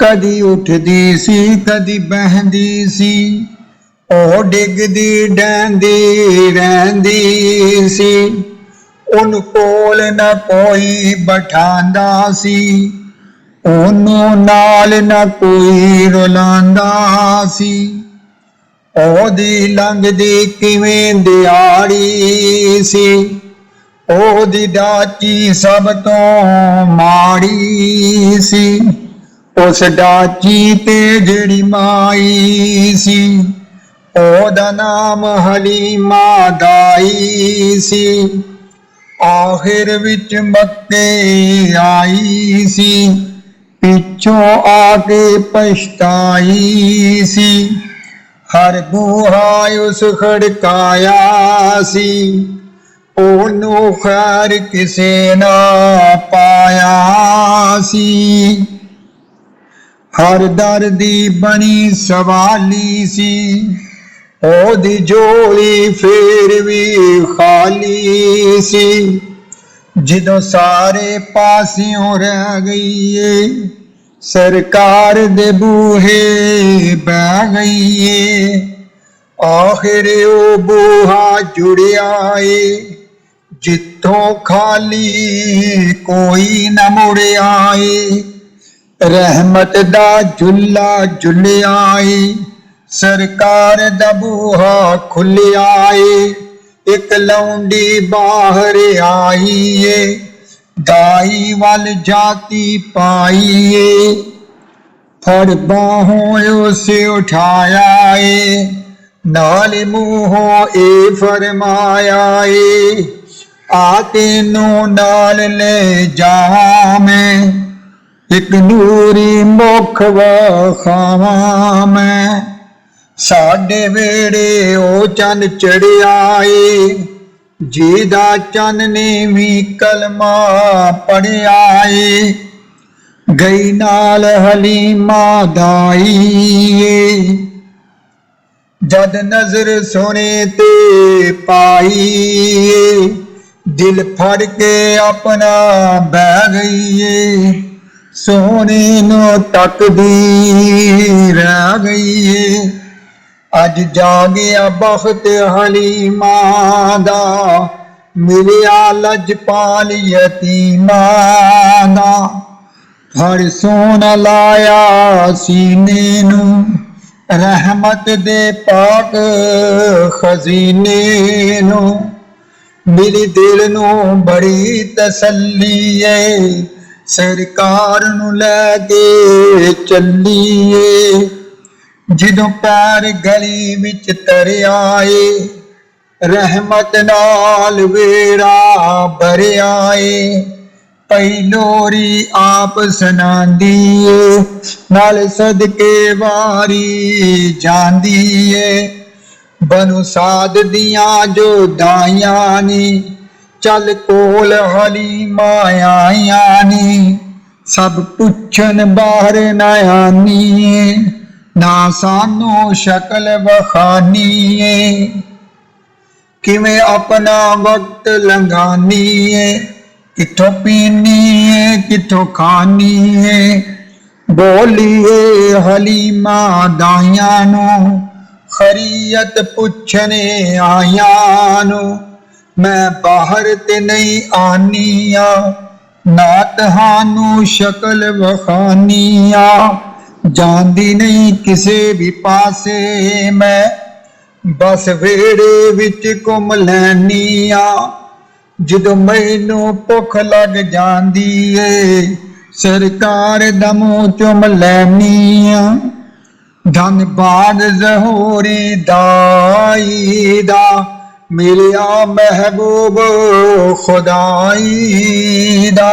कदी उठदी सी कदी बहंदी सी, ओ डिगदी डैंदी रहिंदी सी। उन कोल न कोई बठांदा सी, ओनू नाल न कोई रुलांदा सी। ओदी लंघदी किवें दिहाड़ी सी, ओदी डाची सब तो माड़ी सी। उस डाची ते जिहड़ी माई सी, ओदा नाम हलीमा दाई सी। आखिर विच मक्के आई सी, पिछों आके पछताई सी। हर बूहा उस खड़काया सी, ओनू खैर किसे ना पाया सी। हर दर दी बनी सवाली सी, ओदी झोली फिर भी खाली सी। जिदों सारे पासियों रह गई है, सरकार दे बूहे बह गई है। आखिर ओ बूहा जुड़िया है, जिथों खाली कोई न मुड़िया है। रहमत दा झुला झुलिया है, सरकार दा बूहा खुलिया है। एक लौंडी बाहर आई है, दाई वाल जाती पाई है। फड़ बाहों उसे उठाया है, नाल मुंहों ए फरमाया है। आके नू नाल ले जावा मैं, एक नूरी मुख वखावा मैं। साडे वेड़े ओ चन चढ़िया है, जिहदा चन ने भी कलमा पढ़िया है। गई नाल हलीमा दाई है, जद नजर सोने ते पाई है। दिल फड़ के अपना बह गई है, सोने नू तकदी रह गई है। अज जागिया बख्त हलीमा दा, मिलिया लजपाल यतीमा दा। फड़ सोना लाया सीने नू, रहमत दे पाक खजीने नू। मिली दिल नू बड़ी तसल्ली है, सरकार नू लैके चलिए। जिदों पैर गली विच तरिया है, रहमत नाल वेड़ा भरिया है। पई लोरी आप सुनांदी है, नाल सदके वारी जांदी है। बनु साद दियां जो दाइयां नी, चल कोल हलीमा आइयां नी। सब पुछन बाहर ना आनी है, ना सानू शक्ल वखानी है। किवें अपना वक्त लंघानी है, किथों पीनी है किथों खानी है। बोलिए हलीमा दाइयां नू, खरीयत पुछने आइयां नू। मैं बाहर ते नहीं आनी आ, ना तहानू शक्ल वखानी आ। जांदी नहीं किसे भी पासे मैं, बस वेड़े विच घुम लैनी आ। जदों मैनू भुख लग जांदी ए, सरकार दा मूंह चुम लैनी आ। धनबाद ज़हूरी दाई दा, मिलिया महबूब खुदाई दा।